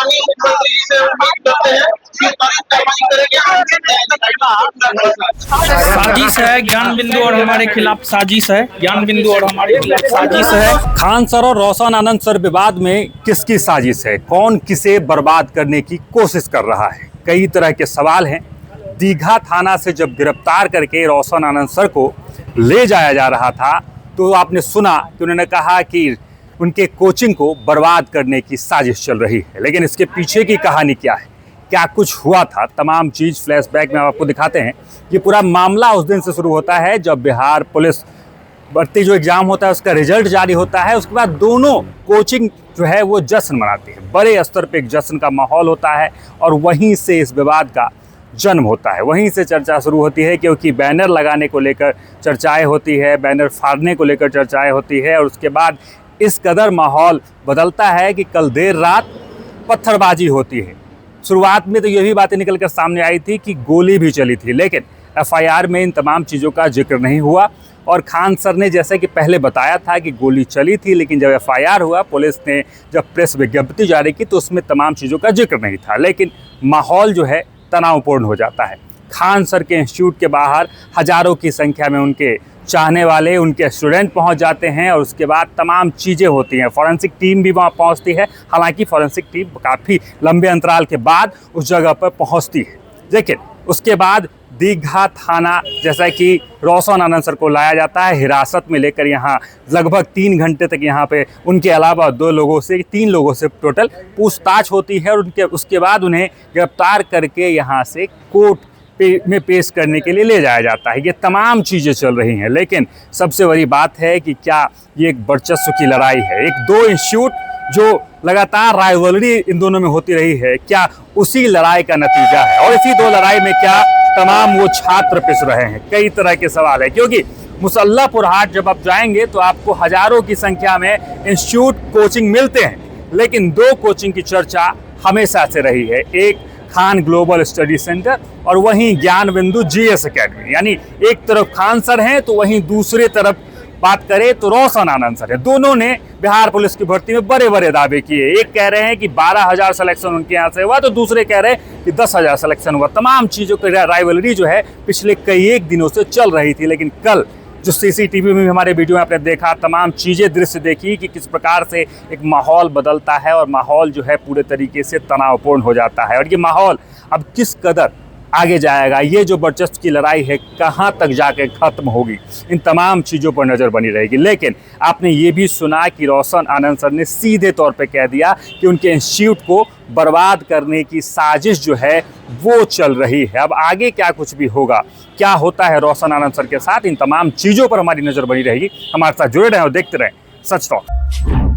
माननीय मुख्यमंत्री जी से उम्मीद करते हैं कि त्वरित कार्रवाई करेंगे। साजिश है, ज्ञान बिंदु और हमारे खिलाफ साजिश है, ज्ञान बिंदु और हमारे खिलाफ साजिश है। खान सर और रोशन आनंद सर विवाद में किसकी साजिश है, कौन किसे बर्बाद करने की कोशिश कर रहा है, कई तरह के सवाल हैं। दीघा थाना से जब गिरफ्तार करके रोशन आनंद सर को ले जाया जा रहा था तो आपने सुना कि उन्होंने कहा कि उनके कोचिंग को बर्बाद करने की साजिश चल रही है। लेकिन इसके पीछे की कहानी क्या है, क्या कुछ हुआ था, तमाम चीज़ फ्लैशबैक में आपको दिखाते हैं। ये पूरा मामला उस दिन से शुरू होता है जब बिहार पुलिस भर्ती जो एग्ज़ाम होता है उसका रिजल्ट जारी होता है। उसके बाद दोनों कोचिंग जो है वो जश्न मनाती है, बड़े स्तर पे एक जश्न का माहौल होता है और वहीं से इस विवाद का जन्म होता है। वहीं से चर्चा शुरू होती है क्योंकि बैनर लगाने को लेकर चर्चाएं होती है, बैनर फाड़ने को लेकर चर्चाएं होती है और उसके बाद इस कदर माहौल बदलता है कि कल देर रात पत्थरबाजी होती है। शुरुआत में तो यही बातें निकल कर सामने आई थी कि गोली भी चली थी, लेकिन एफआईआर में इन तमाम चीज़ों का जिक्र नहीं हुआ। और खान सर ने जैसे कि पहले बताया था कि गोली चली थी, लेकिन जब एफआईआर हुआ, पुलिस ने जब प्रेस विज्ञप्ति जारी की तो उसमें तमाम चीज़ों का जिक्र नहीं था। लेकिन माहौल जो है तनावपूर्ण हो जाता है। खान सर के इंस्टीट्यूट के बाहर हज़ारों की संख्या में उनके चाहने वाले, उनके स्टूडेंट पहुंच जाते हैं और उसके बाद तमाम चीज़ें होती हैं। फॉरेंसिक टीम भी वहां पहुंचती है, हालांकि फॉरेंसिक टीम काफ़ी लंबे अंतराल के बाद उस जगह पर पहुंचती है। लेकिन उसके बाद दीघा थाना, जैसा कि रोशन आनंद सर को लाया जाता है हिरासत में लेकर, यहाँ लगभग 3 घंटे तक यहाँ पे उनके अलावा 3 लोगों से टोटल पूछताछ होती है और उसके बाद उन्हें गिरफ्तार करके यहाँ से कोर्ट में पेश करने के लिए ले जाया जाता है। ये तमाम चीज़ें चल रही हैं, लेकिन सबसे बड़ी बात है कि क्या ये एक वर्चस्व की लड़ाई है, एक दो इंस्टीट्यूट जो लगातार राइवलरी इन दोनों में होती रही है, क्या उसी लड़ाई का नतीजा है? और इसी दो लड़ाई में क्या तमाम वो छात्र पिस रहे हैं? कई तरह के सवाल है, क्योंकि मुसल्लापुर हाट जब आप जाएंगे तो आपको हज़ारों की संख्या में इंस्टीट्यूट कोचिंग मिलते हैं, लेकिन 2 कोचिंग की चर्चा हमेशा से रही है। एक खान ग्लोबल स्टडी सेंटर और वहीं ज्ञान बिंदु जीएस अकेडमी। यानी एक तरफ खान सर हैं तो वहीं दूसरी तरफ बात करें तो रोशन आनंद सर है। दोनों ने बिहार पुलिस की भर्ती में बड़े बड़े दावे किए। एक कह रहे हैं कि 12,000 सिलेक्शन उनके यहाँ से हुआ तो दूसरे कह रहे हैं कि 10,000 सिलेक्शन हुआ। तमाम चीज़ों की राइवलरी जो है पिछले कई एक दिनों से चल रही थी, लेकिन कल जो सीसीटीवी में हमारे वीडियो में आपने देखा, तमाम चीज़ें दृश्य देखी कि किस प्रकार से एक माहौल बदलता है और माहौल जो है पूरे तरीके से तनावपूर्ण हो जाता है। और ये माहौल अब किस कदर आगे जाएगा, ये जो वर्चस्व की लड़ाई है कहाँ तक जाके ख़त्म होगी, इन तमाम चीज़ों पर नज़र बनी रहेगी। लेकिन आपने ये भी सुना कि रोशन आनंद सर ने सीधे तौर पे कह दिया कि उनके इंस्टीट्यूट को बर्बाद करने की साजिश जो है वो चल रही है। अब आगे क्या कुछ भी होगा, क्या होता है रोशन आनंद सर के साथ, इन तमाम चीज़ों पर हमारी नज़र बनी रहेगी। हमारे साथ जुड़े रहें और देखते रहें सच टॉक।